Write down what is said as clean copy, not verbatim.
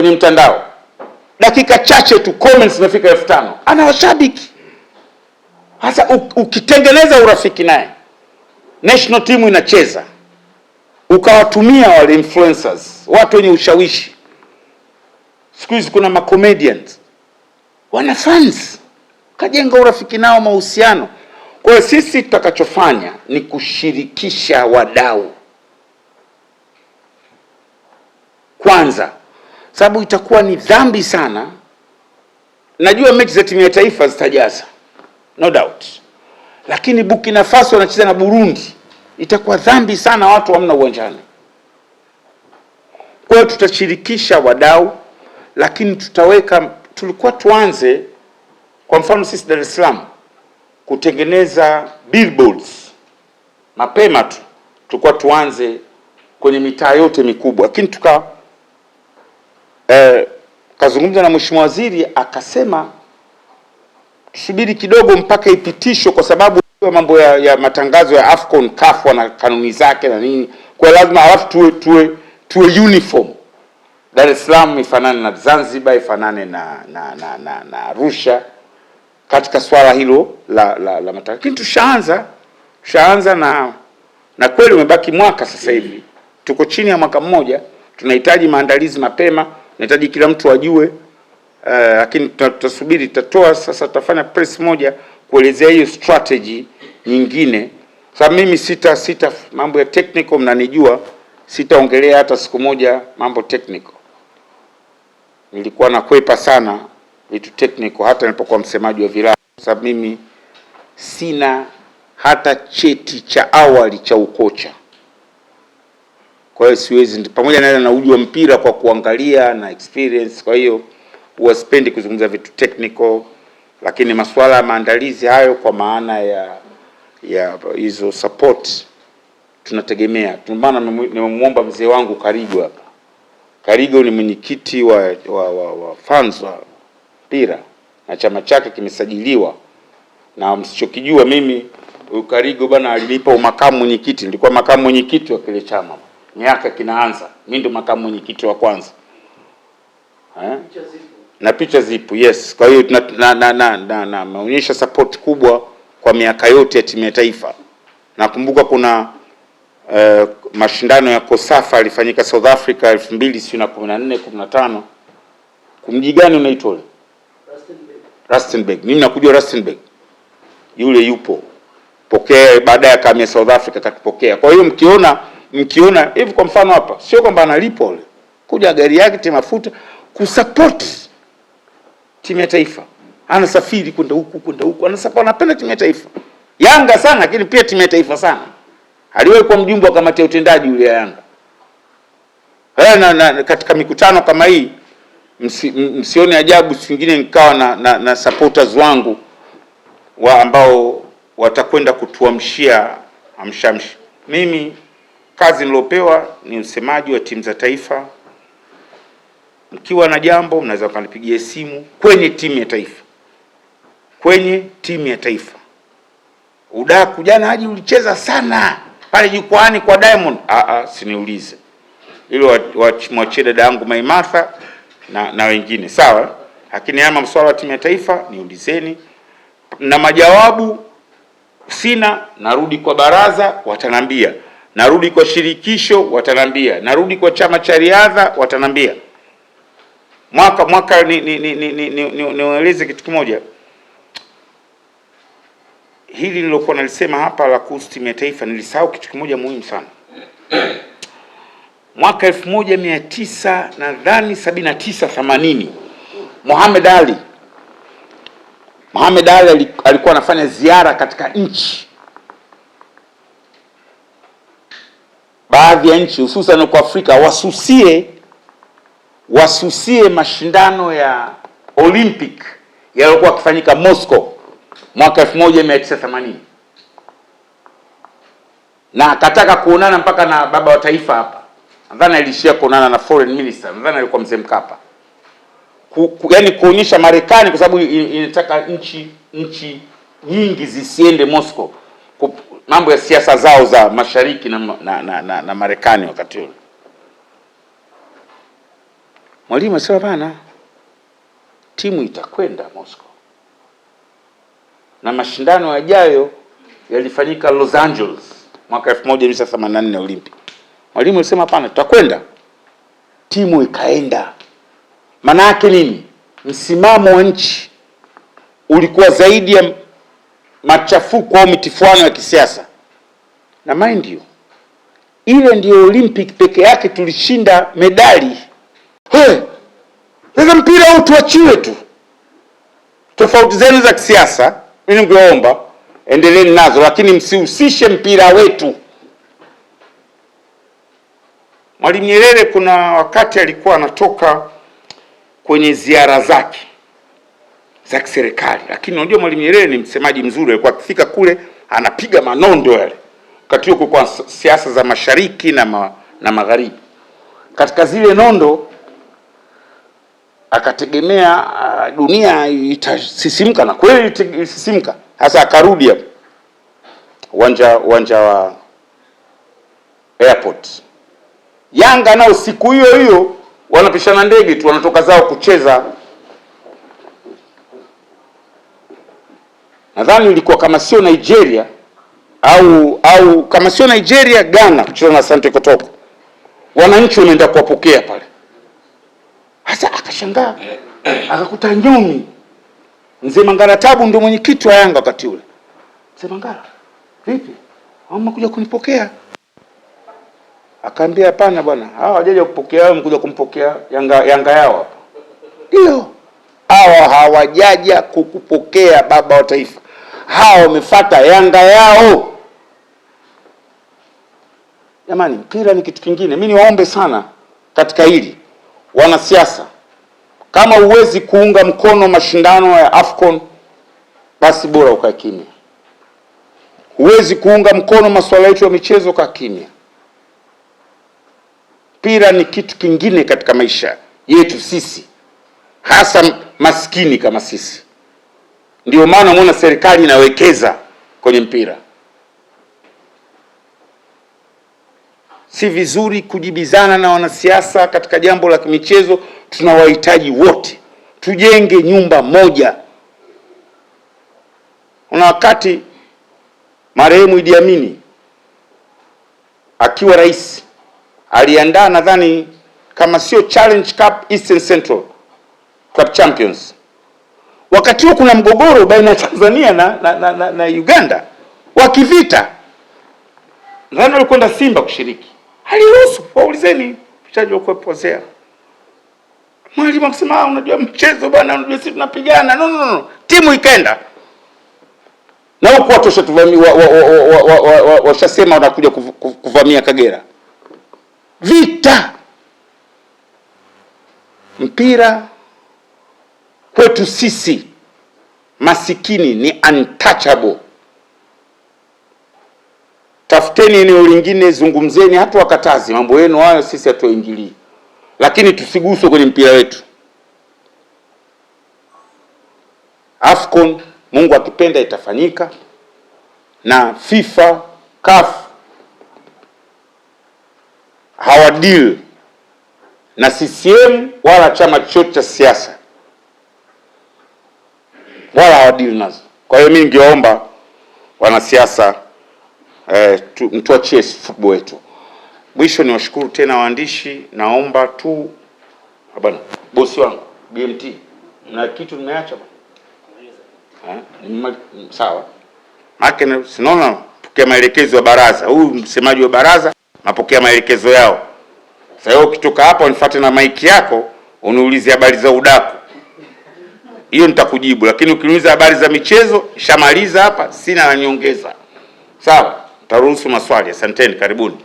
kwenye mtandao, dakika chache tu comments zimefika 5000. Ana washabiki. Sasa ukitengeneza urafiki naye, national team inacheza, ukawatumia wale influencers, watu wenye ushawishi. Siku hizi kuna ma comedians wana fans, kajenga urafiki nao, mahusiano. Kwa hiyo sisi tutakachofanya ni kushirikisha wadau kwanza, sababu itakuwa ni dhambi sana. Najua mechi za timu ya taifa zitajaza, no doubt, lakini Burkina Faso wanacheza na Burundi, itakuwa dhambi sana watu hamna uwanjani. Kwa hiyo tutashirikisha wadau, lakini tulikuwa tuanze, kwa mfano sisi Dar es Salaam, kutengeneza billboards mapema tu. Tulikuwa tuanze kwenye mitaa yote mikubwa, lakini kazungumza na Mheshimiwa Waziri akasema tusubiri kidogo mpaka ipitishwe, kwa sababu mambo ya matangazo ya Afcon, CAF na kanuni zake na nini, kwa lazima halafu tuwe uniform. Dar es Salaam ifanane na Zanzibar, ifanane na Arusha katika swala hilo la matangazo. Lakini tushaanza na kweli umebaki mwaka sasa hivi. Tuko chini ya mwaka mmoja, tunahitaji maandalizi mapema, tunahitaji kila mtu ajue, lakini tutasubiri, tutatoa sasa, tutafanya press moja kuelezea hiyo strategy nyingine. Sababu mimi sita mambo ya technical, mnanijua, sitaongelea hata siku moja mambo technical. Nilikuwa nakwepa sana vitu technical hata nilipokuwa msemaji wa vilabu, sababu mimi sina hata cheti cha awali cha ukocha. Kwa hiyo siwezi, pamoja na ujua mpira kwa kuangalia na experience, kwa hiyo huwa sipendi kuzungumza vitu technical, lakini masuala ya maandalizi hayo kwa maana ya hizo support tunategemea. Tunaona nimemuomba mzee wangu Karigo hapa. Karigo ni mwenyekiti wa fans wa mpira na chama chake kimesajiliwa, na msichokijua mimi Karigo bana alinipa umakamu mwenyekiti. Nilikuwa makamu mwenyekiti wa kile chama miaka kinaanza, mimi ndo makamu mwenyekiti wa kwanza. Na picha zipo, yes. Kwa hiyo na maonyesha support kubwa kwa miaka yote ya timu ya taifa. Nakumbuka kuna mashindano ya Kosafa alifanyika South Africa 2014 15. Kumji gani unaitwa? Rustenburg. Mimi nakujua Rustenburg. Yule yupo. Pokea baadaye akamia South Africa katupokea. Kwa hiyo mkiona hivi, kwa mfano hapa, sio kwamba analipo yule. Kuja gari yake tia mafuta kusupport timu ya taifa. Anasafiri kwenda huku, anapenda timu ya taifa. Yanga sana, lakini pia timu ya taifa sana. Aliwahi kuwa mjumbe wa kamati ya utendaji yule ya Yanga. Na katika mikutano kama hii msione ajabu singine nikawa na supporters wangu ambao watakwenda kutuamshia amshamshi. Mimi kazi nilopewa ni msemaji wa timu za taifa. Mkiwa na jambo mnaweza kunipigia simu kwenye timu ya taifa. Kwenye timu ya taifa. Udaku jana Haji ulicheza sana pale jukwani kwa Diamond. Siniulize. Hilo mwachie dada yangu Maimartha na wengine. Sawa? Lakini ama mswala wa timu ya taifa niulizeni. Na majawabu sina, narudi kwa baraza watanambia. Narudi kwa shirikisho watanambia. Narudi kwa chama cha riadha watanambia. Mwaka nieleze kitu kimoja. Hili nilokuwa nalisema hapa la kuhusu timu ya taifa, nilisahau kitu kimoja muhimu sana. Mwaka 1979 Mohamed Ali alikuwa anafanya ziara katika nchi, baadhi ya nchi hususan kwa Afrika, wasusie mashindano ya Olympic yaliokuwa yakifanyika Moscow mwaka 1980. Na akataka kuonana mpaka na baba wa taifa hapa. Nadhani alishia kuonana na foreign minister, nadhani alikuwa Mzee Mkapa. Yaani kuonyesha Marekani, kwa sababu inataka nchi nyingi zisiende Moscow. Mambo ya siasa zao za mashariki na Marekani wakati ule. Mwalimu alisema bana, timu itakwenda Moscow na mashindano yajayo yalifanyika Los Angeles mwaka 1984 Olympic. Mwalimu alisema hapana, tutakwenda. Timu ikaenda. Maana yake nini? Msimamo wa nchi ulikuwa zaidi ya machafuko au mitifuano ya kisiasa. Na mind you, ile ndio Olympic peke yake tulishinda medali. Sasa mpira huu tuachiwe tu. Tofauti zenu za kisiasa, mimi ningeomba endeleeni nazo, lakini msihusishe mpira wetu. Mwalimu Nyerere kuna wakati alikuwa anatoka kwenye ziara zake za kiserikali, lakini unajua Mwalimu Nyerere ni msemaji mzuri, alikuwa akifika kule anapiga manondo yale. Wakati huo kwa siasa za mashariki na magharibi. Katika zile nondo akategemea dunia itasisimka, na kweli ilisisimka. Hasa akarudi hapo uwanja wa airport. Yanga nao siku hiyo hiyo wanapishana ndege tu, wanatoka zao kucheza. Nadhani ilikuwa kama sio Nigeria au kama sio Nigeria, Ghana, kucheza na Asante Kotoko. Wananchi wanaenda kuwapokea pale. Hasa akashangaa, akakuta Nyomi. Mzee Mangala Tabu ndio mwenyekiti wa Yanga wakati ule. Mzee Mangala, vipi? Wamekuja kunipokea? Akaambia hapana bwana, hawa hawajaja kupokea, wao wamekuja kumpokea Yanga yao hapa. Ndio. Hawa hawajaja kukupokea baba wa taifa. Hawa wamefuata Yanga yao. Jamani, mpira ni kitu kingine. Mimi niwaombe sana katika hili wanasiasa, kama huwezi kuunga mkono mashindano ya AFCON, basi bora ukae kimya. Huwezi kuunga mkono masuala yetu ya michezo, kaa kimya. Mpira ni kitu kingine katika maisha yetu sisi, hasa maskini kama sisi. Ndio maana muona serikali inawekeza kwenye mpira. Si vizuri kujibizana na wanasiasa katika jambo la michezo. Tunawahitaji wote, tujenge nyumba moja. Una wakati marehemu Idi Amin akiwa rais aliandaa, nadhani kama sio Challenge Cup, Eastern Central Club Champions. Wakati huo kuna mgogoro baina ya Tanzania na Uganda wa kivita. Nadhani walikwenda Simba kushiriki. Haliruhusu, waulizeni mchezaji wa kuepozea. Mwalimu akasema unajua mchezo bwana, unajua sisi tunapigana. No. Timu ikaenda. Na huko watu washasema wanakuja kuvamia Kagera. Vita. Mpira kwetu sisi masikini ni untouchable. Tafuteni eneo lingine, zungumzeni, hata wakatazi mambo yenu hayo, sisi hatuingilii. Lakini tusiguswe kwenye mpira wetu. AFCON Mungu akipenda itafanyika, na FIFA, CAF hawadeal na CCM wala chama chochote cha siasa, wala hawadeal nazo. Kwa hiyo mimi ningeomba wanasiasa mtuachie football yetu. Mwisho ni washukuru tena waandishi. Naomba tu bwana, bosi wangu BMT, na kitu nimeacha bwana. Sawa. Maana sinaona pokea maelekezo ya baraza. Huyu msemaji wa baraza napokea maelekezo yao. Sasa wewe ukitoka hapa unifuate na maiki yako uniulize habari za udaku, hiyo nitakujibu. Lakini ukiniuliza habari za michezo, shamaliza hapa, sina la nyongeza. Sawa, taruhusu maswali. Asanteni, karibuni.